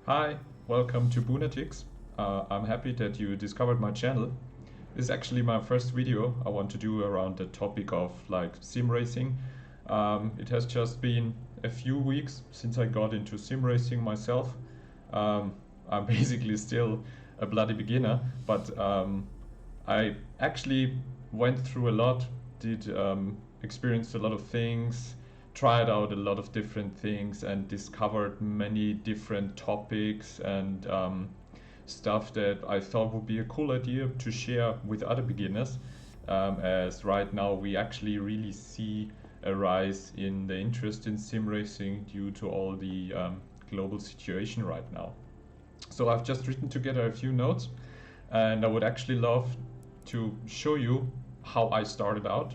Hi, welcome to Boonatix. I'm happy that you discovered my channel. This is actually my first video I want to do around the topic of like sim racing. It has just been a few weeks since I got into sim racing myself. I'm basically still a bloody beginner, but I actually went through a lot, did experienced a lot of things, tried out a lot of different things, and discovered many different topics and stuff that I thought would be a cool idea to share with other beginners. As right now we actually really see a rise in the interest in sim racing due to all the global situation right now. So I've just written together a few notes, and I would actually love to show you how I started out,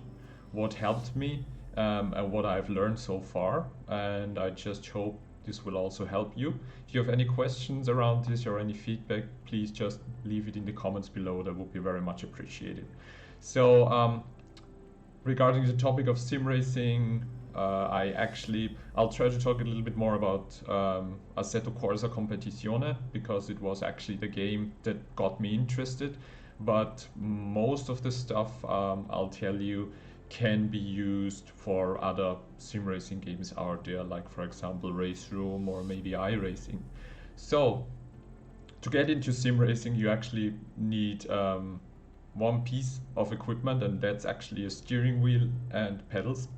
what helped me, and what I've learned so far. And I just hope this will also help you. If you have any questions around this or any feedback, please just leave it in the comments below. That would be very much appreciated. So regarding the topic of sim racing, I'll try to talk a little bit more about Assetto Corsa Competizione, because it was actually the game that got me interested. But most of the stuff I'll tell you can be used for other sim racing games out there, like for example Race Room or maybe iRacing. So to get into sim racing, you actually need one piece of equipment, and that's actually a steering wheel and pedals.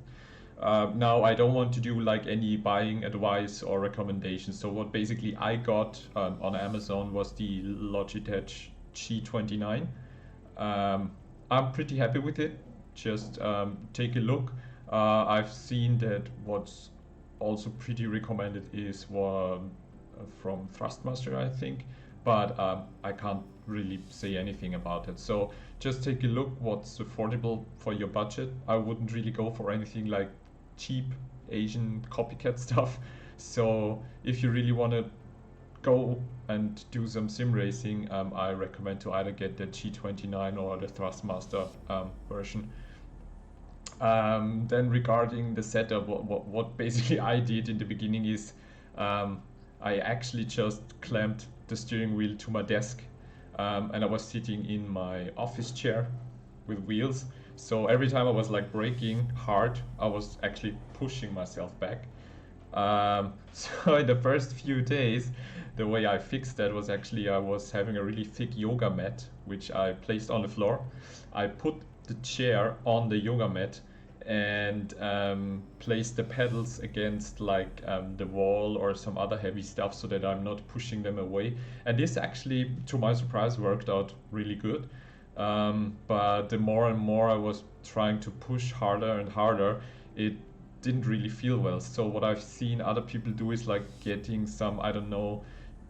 Now I don't want to do like any buying advice or recommendations. So what basically I got on Amazon was the Logitech G29. I'm pretty happy with it. Just take a look. I've seen that what's also pretty recommended is one from Thrustmaster, I think, but I can't really say anything about it. So just take a look what's affordable for your budget. I wouldn't really go for anything like cheap Asian copycat stuff. So if you really want to go and do some sim racing, I recommend to either get the G29 or the Thrustmaster version. Then regarding the setup, what basically I did in the beginning is I actually just clamped the steering wheel to my desk, and I was sitting in my office chair with wheels. So every time I was like braking hard, I was actually pushing myself back. So in the first few days, the way I fixed that was actually I was having a really thick yoga mat, which I placed on the floor. I put the chair on the yoga mat and placed the pedals against like the wall or some other heavy stuff so that I'm not pushing them away. And this actually, to my surprise, worked out really good. But the more and more I was trying to push harder and harder, it didn't really feel well. So what I've seen other people do is like getting some, I don't know,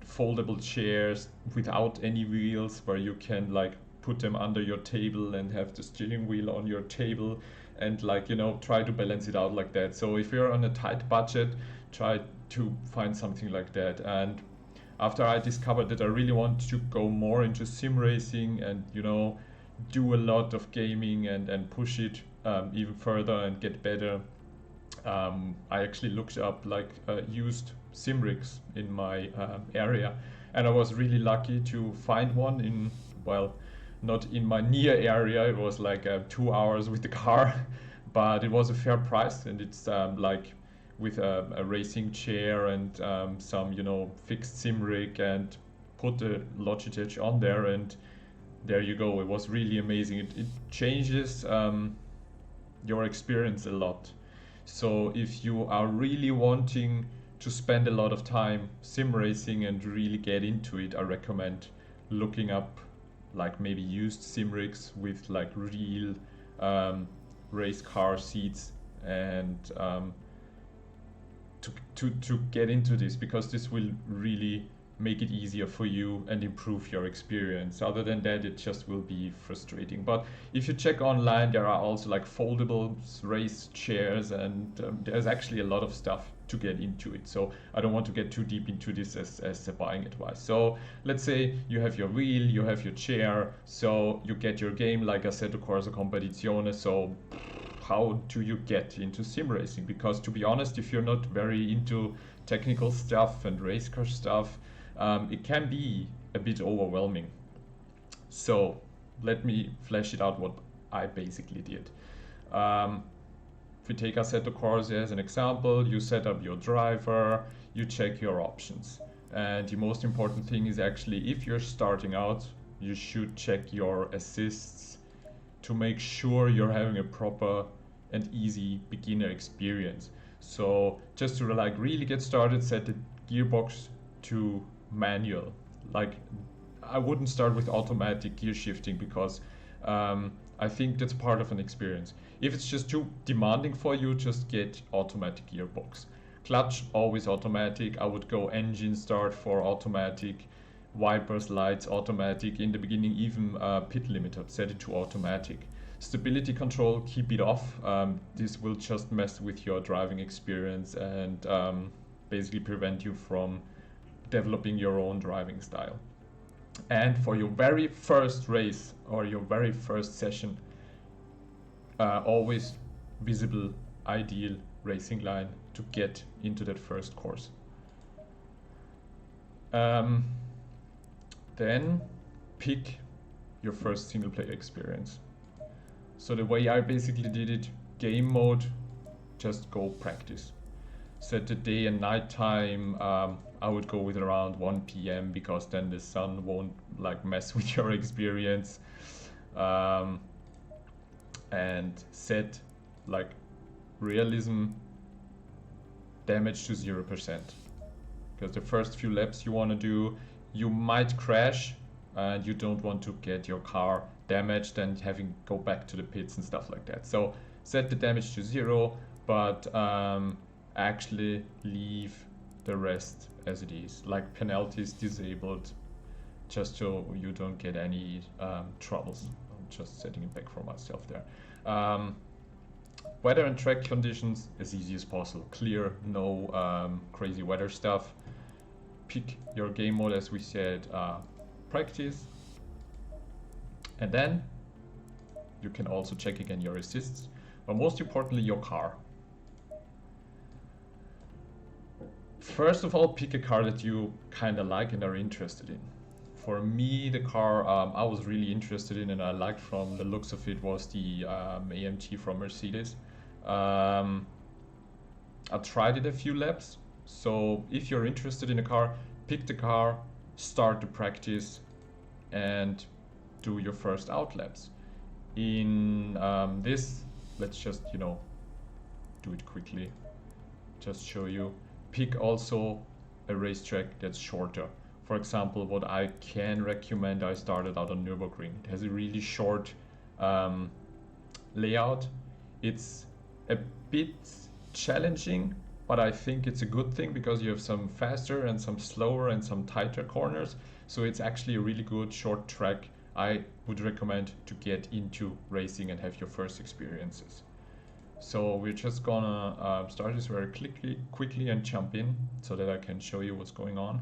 foldable chairs without any wheels, where you can like put them under your table and have the steering wheel on your table and like, you know, try to balance it out like that. So if you're on a tight budget, try to find something like that. And after I discovered that I really want to go more into sim racing and, you know, do a lot of gaming and push it even further and get better, I actually looked up like used Simrigs in my area, and I was really lucky to find one in, well, not in my near area. It was like 2 hours with the car, but it was a fair price, and it's like with a racing chair and some, you know, fixed Simrig, and put the Logitech on there, and there you go. It was really amazing. It changes your experience a lot. So if you are really wanting to spend a lot of time sim racing and really get into it, I recommend looking up like maybe used sim rigs with like real race car seats, and to get into this, because this will really make it easier for you and improve your experience. Other than that, it just will be frustrating. But if you check online, there are also like foldable race chairs, and there's actually a lot of stuff to get into it. So I don't want to get too deep into this as a buying advice. So let's say you have your wheel, you have your chair, so you get your game like Assetto Corsa Competizione. So how do you get into sim racing? Because to be honest, if you're not very into technical stuff and race car stuff, it can be a bit overwhelming. So let me flesh it out what I basically did. If we take Assetto Corsa as an example, you set up your driver, you check your options. And the most important thing is actually, if you're starting out, you should check your assists to make sure you're having a proper and easy beginner experience. So just to like really get started, set the gearbox to manual. Like, I wouldn't start with automatic gear shifting because I think that's part of an experience. If it's just too demanding for you, just get automatic gearbox. Clutch, always automatic. I would go engine start for automatic. Wipers, lights, automatic. In the beginning, even pit limiter, set it to automatic. Stability control, keep it off. This will just mess with your driving experience and basically prevent you from developing your own driving style. And for your very first race or your very first session, always visible, ideal racing line to get into that first course. Then pick your first single player experience. So the way I basically did it, game mode, just go practice. Set the day and night time. I would go with around 1 p.m. because then the sun won't like mess with your experience. And set like realism damage to 0%. Because the first few laps you want to do, you might crash and you don't want to get your car damaged and having go back to the pits and stuff like that. So set the damage to 0, but actually leave the rest as it is, like penalties disabled, just so you don't get any troubles. I'm just setting it back for myself there. Weather and track conditions as easy as possible, clear, no crazy weather stuff. Pick your game mode, as we said, practice, and then you can also check again your assists, but most importantly your car. First of all, pick a car that you kind of like and are interested in. For me, the car I was really interested in and I liked from the looks of it was the AMG from Mercedes. I tried it a few laps, so if you're interested in a car, pick the car, start the practice, and do your first out laps. In this, let's just, do it quickly, just show you. Pick also a racetrack that's shorter. For example, what I can recommend, I started out on Nürburgring. It has a really short layout. It's a bit challenging, but I think it's a good thing because you have some faster and some slower and some tighter corners. So it's actually a really good short track I would recommend to get into racing and have your first experiences. So we're just gonna start this very quickly and jump in so that I can show you what's going on.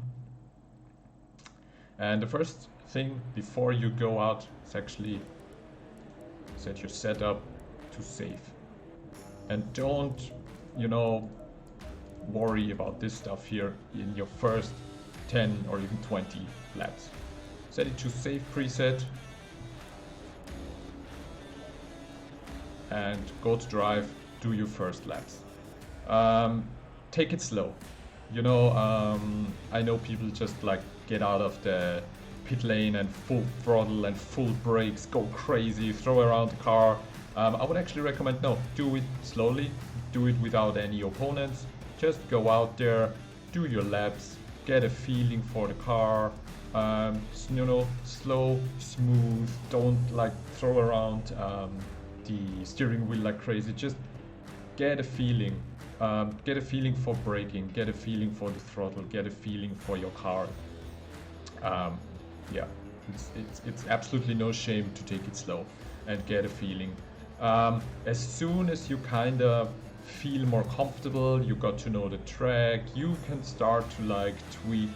And the first thing before you go out is actually set your setup to safe. And don't, worry about this stuff here in your first 10 or even 20 laps. Set it to safe preset. And go to drive, do your first laps. Take it slow. I know people just like get out of the pit lane and full throttle and full brakes, go crazy, throw around the car. I would actually recommend no, do it slowly, do it without any opponents. Just go out there, do your laps, get a feeling for the car. Slow, smooth, don't like throw around the steering wheel like crazy. Just get a feeling for braking, get a feeling for the throttle, get a feeling for your car. It's absolutely no shame to take it slow and get a feeling. As soon as you kind of feel more comfortable, you got to know the track, you can start to like tweak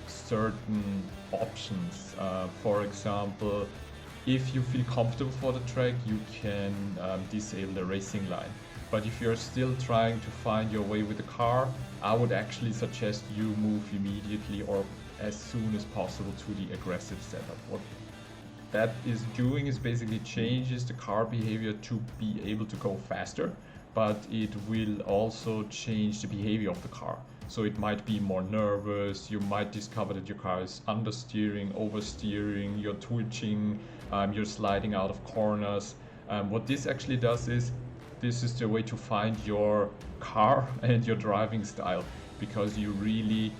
certain options. For example, if you feel comfortable for the track, you can disable the racing line. But if you're still trying to find your way with the car, I would actually suggest you move immediately or as soon as possible to the aggressive setup. What that is doing is basically changes the car behavior to be able to go faster, but it will also change the behavior of the car. So it might be more nervous, you might discover that your car is understeering, oversteering, you're twitching, you're sliding out of corners. What this actually does is, this is the way to find your car and your driving style, because you really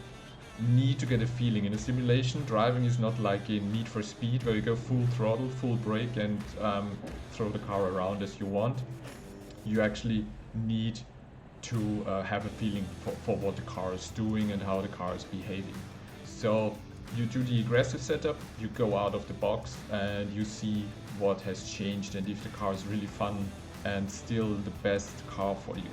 need to get a feeling. In a simulation, driving is not like in Need for Speed where you go full throttle, full brake and throw the car around as you want. You actually need to have a feeling for what the car is doing and how the car is behaving. So you do the aggressive setup, you go out of the box and you see what has changed and if the car is really fun and still the best car for you.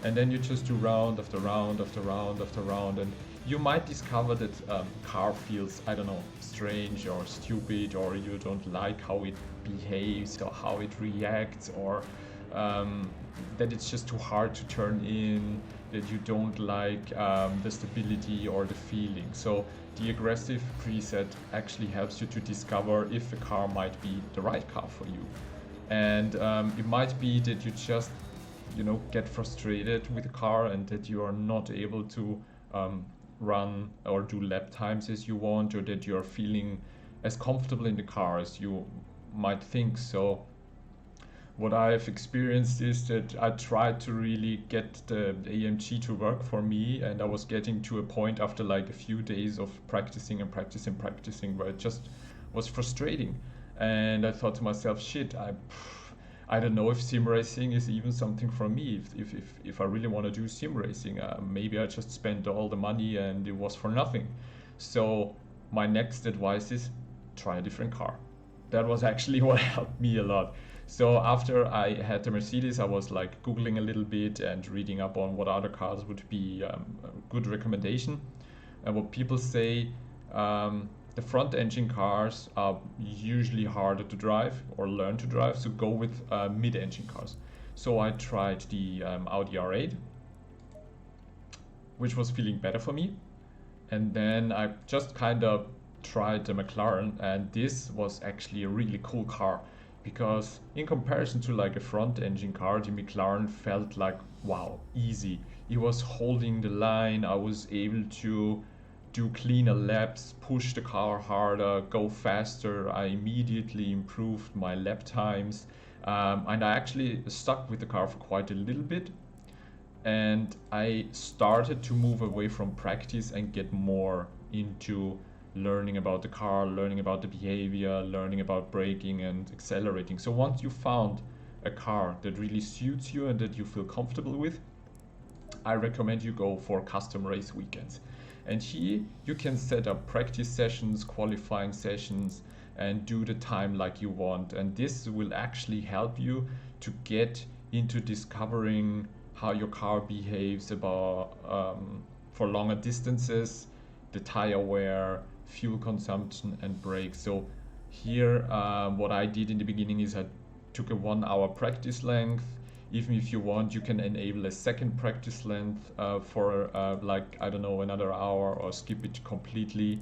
And then you just do round after round after round after round, and you might discover that car feels, I don't know, strange or stupid, or you don't like how it behaves or how it reacts, or that it's just too hard to turn in, that you don't like the stability or the feeling. So the aggressive preset actually helps you to discover if a car might be the right car for you. And it might be that you just, get frustrated with the car and that you are not able to run or do lap times as you want, or that you're feeling as comfortable in the car as you might think. So what I've experienced is that I tried to really get the AMG to work for me, and I was getting to a point after like a few days of practicing where it just was frustrating. And I thought to myself, shit, I don't know if sim racing is even something for me. If I really want to do sim racing, maybe I just spent all the money and it was for nothing. So my next advice is try a different car. That was actually what helped me a lot. So after I had the Mercedes, I was like Googling a little bit and reading up on what other cars would be a good recommendation. And what people say, the front engine cars are usually harder to drive or learn to drive, so go with mid engine cars. So I tried the Audi R8, which was feeling better for me. And then I just kind of tried the McLaren, and this was actually a really cool car, because in comparison to like a front engine car, the McLaren felt like, wow, easy. It was holding the line, I was able to do cleaner laps, push the car harder, go faster. I immediately improved my lap times, and I actually stuck with the car for quite a little bit. And I started to move away from practice and get more into learning about the car, learning about the behavior, learning about braking and accelerating. So once you found a car that really suits you and that you feel comfortable with, I recommend you go for custom race weekends. And here you can set up practice sessions, qualifying sessions, and do the time like you want. And this will actually help you to get into discovering how your car behaves about for longer distances, the tire wear, fuel consumption, and brakes. So here, what I did in the beginning is I took a 1 hour practice length. Even if you want, you can enable a second practice length for like, I don't know, another hour, or skip it completely.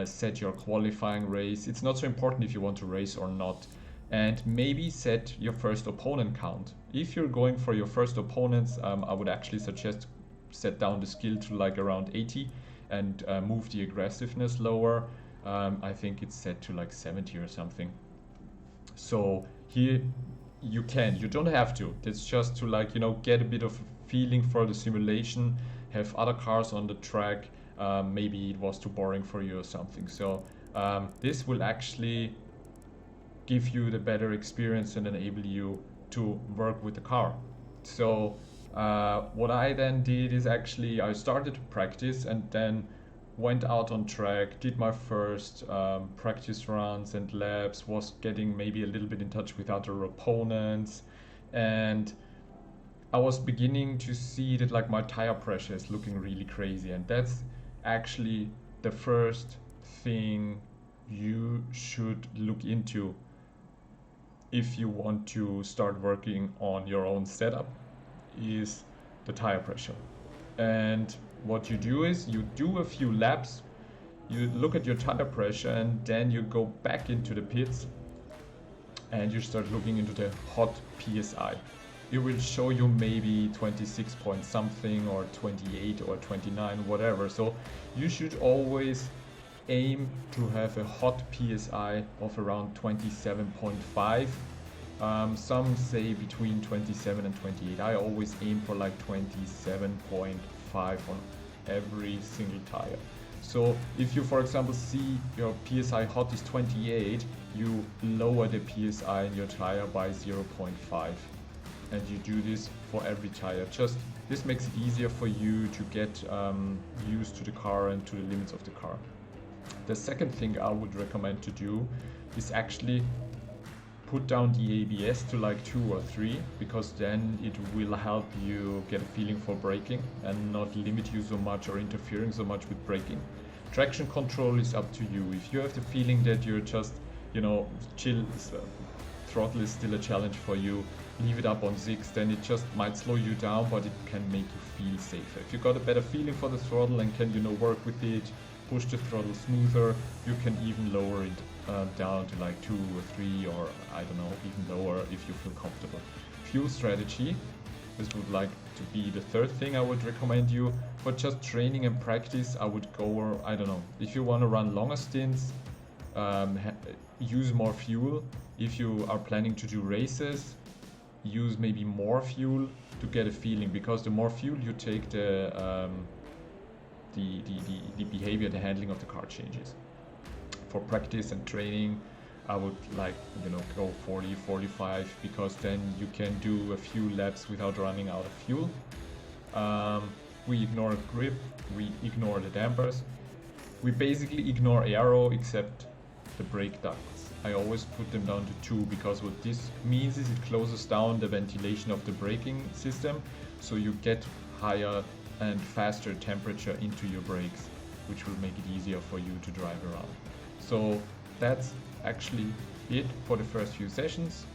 Set your qualifying race. It's not so important if you want to race or not. And maybe set your first opponent count. If you're going for your first opponents, I would actually suggest set down the skill to like around 80 and move the aggressiveness lower. I think it's set to like 70 or something. So here you don't have to. It's just to like, get a bit of feeling for the simulation, have other cars on the track. Maybe it was too boring for you or something. So this will actually give you the better experience and enable you to work with the car. So what I then did is actually I started to practice and then went out on track, did my first practice runs and laps, was getting maybe a little bit in touch with other opponents, and I was beginning to see that like my tire pressure is looking really crazy, and that's actually the first thing you should look into if you want to start working on your own setup. is the tire pressure. And what you do is you do a few laps, you look at your tire pressure, and then you go back into the pits and you start looking into the hot PSI. It will show you maybe 26 point something or 28 or 29, whatever. So you should always aim to have a hot PSI of around 27.5. Some say between 27 and 28. I always aim for like 27.5 on every single tire. So if you, for example, see your PSI hot is 28, you lower the PSI in your tire by 0.5. And you do this for every tire. This makes it easier for you to get used to the car and to the limits of the car. The second thing I would recommend to do is actually put down the ABS to like 2 or 3, because then it will help you get a feeling for braking and not limit you so much or interfering so much with braking. Traction control is up to you. If you have the feeling that you're just, chill, throttle is still a challenge for you, leave it up on 6, then it just might slow you down, but it can make you feel safer. If you got a better feeling for the throttle and can, work with it, push the throttle smoother, you can even lower it down to like 2 or 3, or I don't know, even lower if you feel comfortable. Fuel strategy. This would like to be the third thing I would recommend you. For just training and practice, I would go, I don't know, if you want to run longer stints, use more fuel. If you are planning to do races, use maybe more fuel to get a feeling, because the more fuel you take, the behavior, the handling of the car changes. For practice and training, I would like, go 40, 45, because then you can do a few laps without running out of fuel. We ignore grip, we ignore the dampers. We basically ignore Aero except the brake ducts. I always put them down to 2, because what this means is it closes down the ventilation of the braking system, so you get higher and faster temperature into your brakes, which will make it easier for you to drive around. So that's actually it for the first few sessions.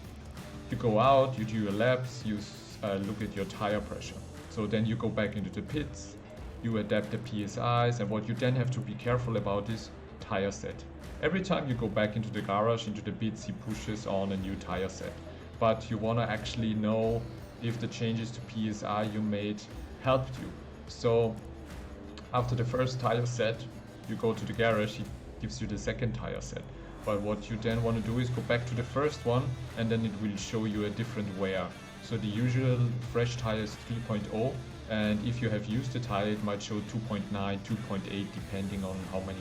You go out, you do your laps, you look at your tire pressure. So then you go back into the pits, you adapt the PSIs, and what you then have to be careful about is tire set. Every time you go back into the garage, into the pits, he pushes on a new tire set. But you want to actually know if the changes to PSI you made helped you. So after the first tire set, you go to the garage, he gives you the second tire set. But what you then want to do is go back to the first one, and then it will show you a different wear. So the usual fresh tire is 3.0, and if you have used the tire, it might show 2.9, 2.8, depending on how many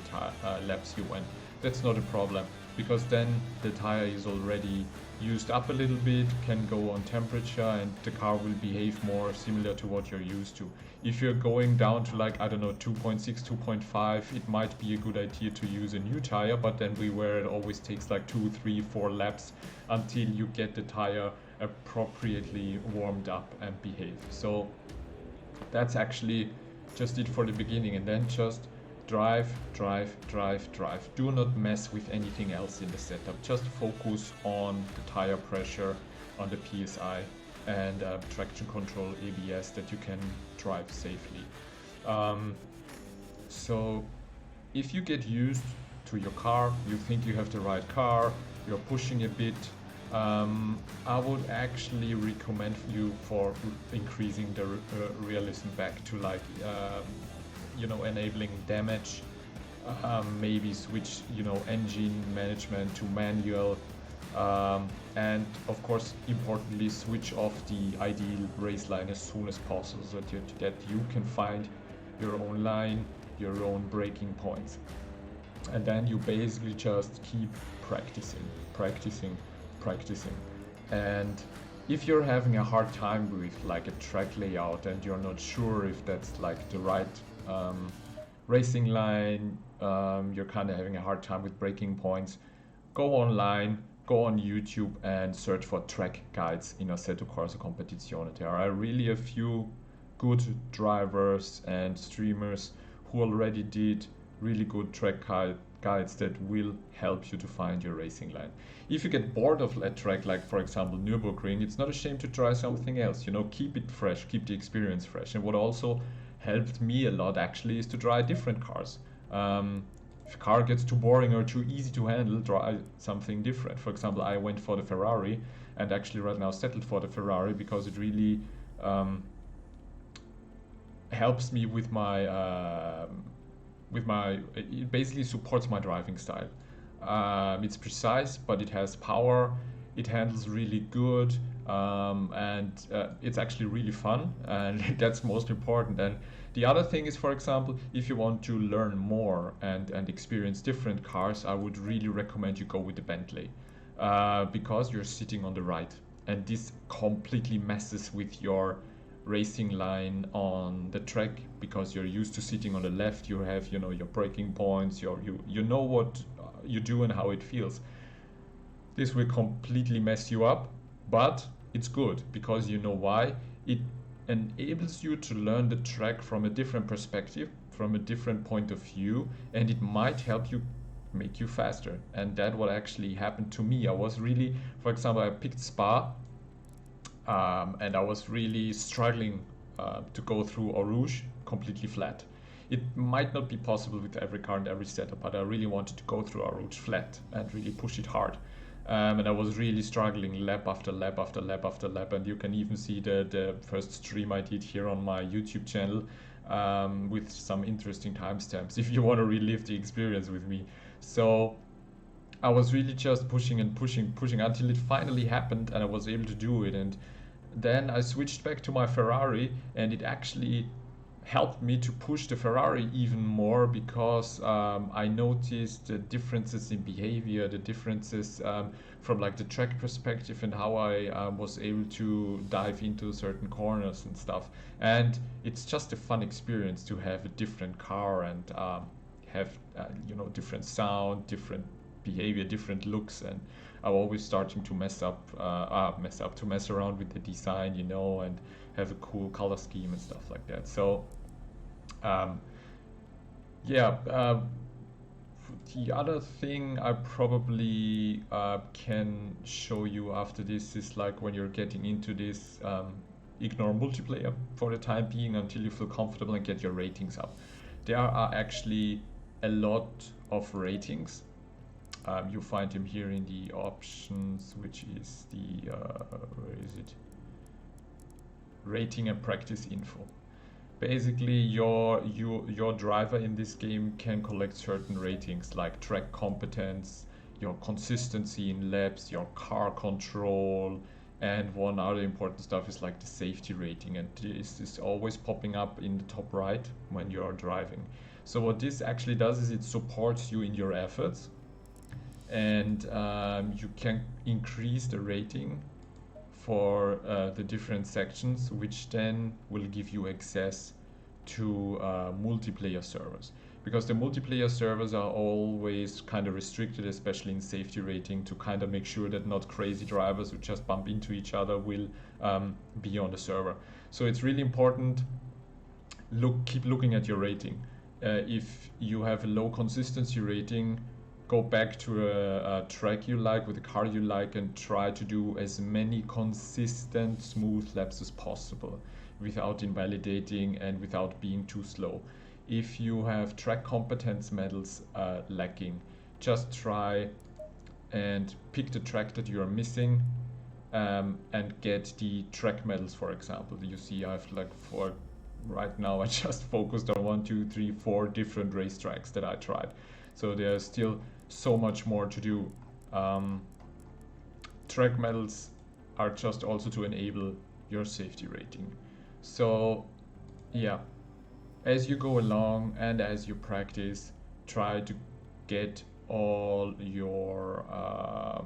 laps you went. That's not a problem, because then the tire is already used up a little bit, can go on temperature, and the car will behave more similar to what you're used to. If you're going down to like, I don't know, 2.6, 2.5, it might be a good idea to use a new tire, but then beware, it always takes like 2, 3, 4 laps until you get the tire appropriately warmed up and behave. So that's actually just it for the beginning, and then just drive. Do not mess with anything else in the setup. Just focus on the tire pressure, on the PSI, and traction control, ABS, that you can drive safely. So if you get used to your car, you think you have the right car, you're pushing a bit, I would actually recommend you for increasing the realism back to like enabling damage, maybe switch engine management to manual, and of course importantly switch off the ideal race line as soon as possible, so that you can find your own line, your own braking points, and then you basically just keep practicing. And if you're having a hard time with like a track layout and you're not sure if that's like the right racing line, you're kind of having a hard time with braking points, go online, go on YouTube and search for track guides in Assetto Corsa Competizione. There are really a few good drivers and streamers who already did really good track guides that will help you to find your racing line. If you get bored of a track, like for example Nürburgring, it's not a shame to try something else. You know, keep it fresh, keep the experience fresh. And what also helped me a lot actually is to try different cars. If a car gets too boring or too easy to handle, try something different. For example, I went for the Ferrari, and actually right now settled for the Ferrari because it really helps me with my it basically supports my driving style. It's precise, but it has power. It handles really good, and it's actually really fun, and that's most important. And the other thing is, for example, if you want to learn more and experience different cars, I would really recommend you go with the Bentley, because you're sitting on the right, and this completely messes with your racing line on the track, because you're used to sitting on the left. You have, you know, your braking points, you know what you do and how it feels. This will completely mess you up, but it's good because you know why. It enables you to learn the track from a different perspective, from a different point of view, and it might help you make you faster. And that what actually happened to me. I was really, for example, I picked Spa, and I was really struggling to go through Eau Rouge completely flat. It might not be possible with every car and every setup, but I really wanted to go through Eau Rouge flat and really push it hard. And I was really struggling lap after lap after lap after lap, and you can even see the first stream I did here on my YouTube channel, with some interesting timestamps if you want to relive the experience with me. So I was really just pushing and pushing until it finally happened and I was able to do it. And then I switched back to my Ferrari, and it actually helped me to push the Ferrari even more, because I noticed the differences in behavior, the differences from like the track perspective, and how I was able to dive into certain corners and stuff. And it's just a fun experience to have a different car and have you know, different sound, different behavior, different looks. And I'm always starting to mess around with the design, you know, and have a cool color scheme and stuff like that. So the other thing I probably can show you after this is, like, when you're getting into this, ignore multiplayer for the time being until you feel comfortable and get your ratings up. There are actually a lot of ratings. You find them here in the options, which is the where is it? Rating and practice info. Basically, your driver in this game can collect certain ratings like track competence, your consistency in laps, your car control, and one other important stuff is like the safety rating, and this is always popping up in the top right when you're driving. So what this actually does is it supports you in your efforts, and you can increase the rating for the different sections, which then will give you access to multiplayer servers, because the multiplayer servers are always kind of restricted, especially in safety rating, to kind of make sure that not crazy drivers who just bump into each other will be on the server. So it's really important, keep looking at your rating. If you have a low consistency rating, go back to a track you like with a car you like and try to do as many consistent smooth laps as possible without invalidating and without being too slow. If you have track competence medals lacking, just try and pick the track that you are missing, and get the track medals. For example, you see I've right now I just focused on 1, 2, 3, 4 different racetracks that I tried. So there's still so much more to do. Track medals are just also to enable your safety rating. So yeah, as you go along and as you practice, try to get all your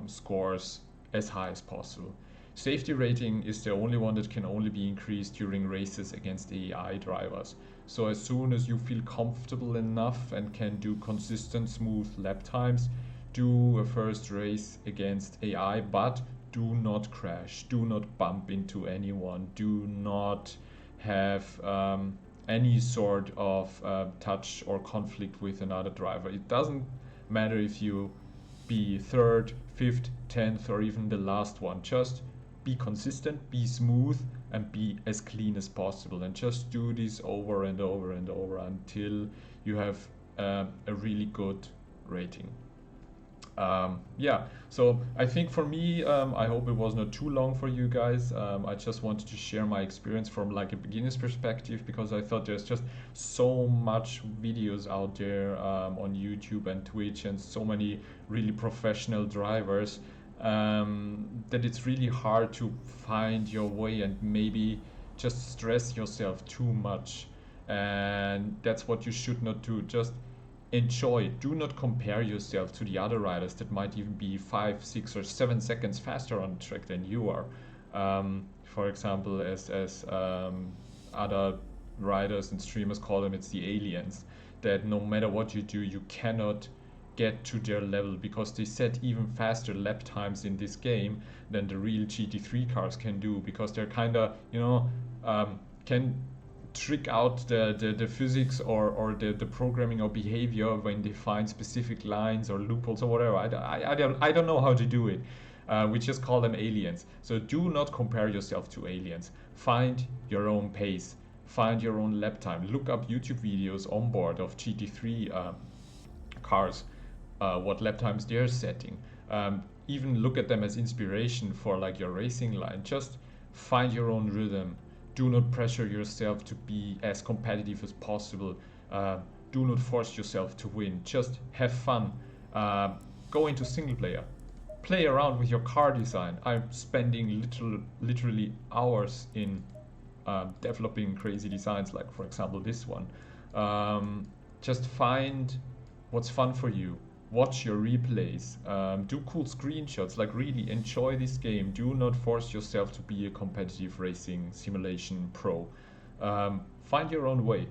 scores as high as possible. Safety rating is the only one that can only be increased during races against AI drivers. So as soon as you feel comfortable enough and can do consistent smooth lap times, do a first race against AI, but do not crash, do not bump into anyone, do not have any sort of touch or conflict with another driver. It doesn't matter if you be third, fifth, 10th, or even the last one. Just be consistent, be smooth, and be as clean as possible, and just do this over and over and over until you have a really good rating. Yeah, so I think for me, I hope it was not too long for you guys. I just wanted to share my experience from like a beginner's perspective, because I thought there's just so much videos out there on YouTube and Twitch, and so many really professional drivers, that it's really hard to find your way and maybe just stress yourself too much. And that's what you should not do. Just enjoy. Do not compare yourself to the other riders that might even be 5, 6, or 7 seconds faster on the track than you are. For example, as other riders and streamers call them, it's the aliens. That no matter what you do, you cannot get to their level, because they set even faster lap times in this game than the real GT3 cars can do, because they're kind of, can trick out the physics or the programming or behavior when they find specific lines or loopholes or whatever. I don't know how to do it. We just call them aliens. So do not compare yourself to aliens. Find your own pace. Find your own lap time. Look up YouTube videos on board of GT3 cars, what lap times they're setting. Even look at them as inspiration for like your racing line. Just find your own rhythm. Do not pressure yourself to be as competitive as possible. Do not force yourself to win. Just have fun. Go into single player. Play around with your car design. I'm spending literally hours in developing crazy designs, like for example this one. Just find what's fun for you. Watch your replays, do cool screenshots, like really enjoy this game. Do not force yourself to be a competitive racing simulation pro. Find your own way.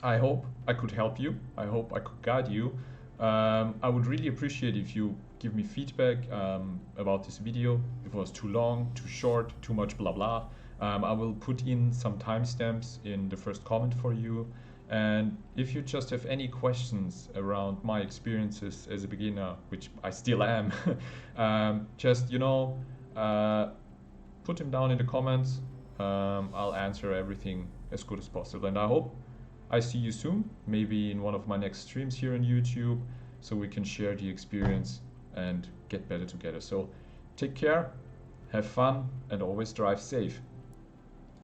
I hope I could help you. I hope I could guide you. I would really appreciate if you give me feedback about this video. If it was too long, too short, too much blah blah. I will put in some timestamps in the first comment for you. And if you just have any questions around my experiences as a beginner, which I still am, just, put them down in the comments. I'll answer everything as good as possible. And I hope I see you soon, maybe in one of my next streams here on YouTube, so we can share the experience and get better together. So take care, have fun, and always drive safe.